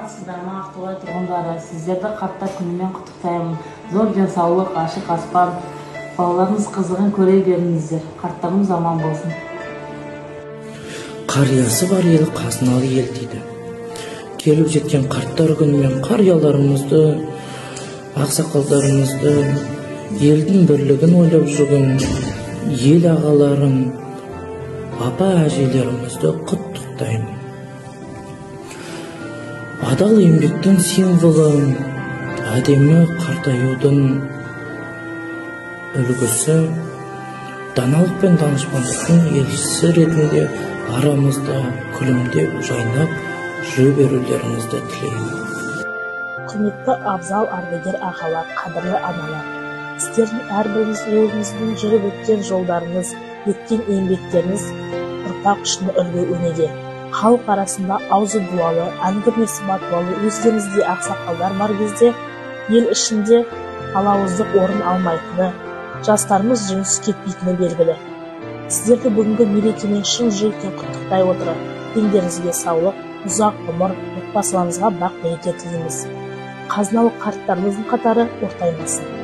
Саламатсыздарбы Ақтоғай тұрғындары, сіздерді қарттар күнімен құттықтаймын. Зор денсаулық, ашық аспан, балаларыңыз қызығын көре беріңіздер. Қарттарымыз аман болсын. Қариясы бар ел қазыналы ел дейді. Келіп жеткен қарттар күнімен қарияларымызды, ақсақалдарымызды, елдің бірлігін ойлап жүрген ел ағаларым, апа әжелерімізді құттықтаймын. Адал еңбектің символы, әдемі қартаюдың үлгісі, даналық пен данышпандықтың елшісі ретінде арамызда күлімдеп жайнап жүре берулеріңізді тілеймін. Құрметті абзал ардагер ағалар, қадірлі аналар, сіздердің әрбіріңіз өзіңіздің жүріп өткен жолдарыңыз, еткен еңбектеріңіз ұрпақ үшін үлгі өнеге. Халық арасында аузы дуалы, әңгімесі батуалы өздеріңіздей ақсақалдар бар кезде ел ішінде алауыздық орын алмайтыны, жастарымыз жөнсіз кетпейтіні белгілі. Сіздерді бүгінгі мерекемен шын жүректен құттықтай отырып, дендеріңізге саулық, ұзақ ғұмыр, отбасыларыңызға бақ-береке тілейміз. Қазыналы қарттарымыздың қатары ортаймасын.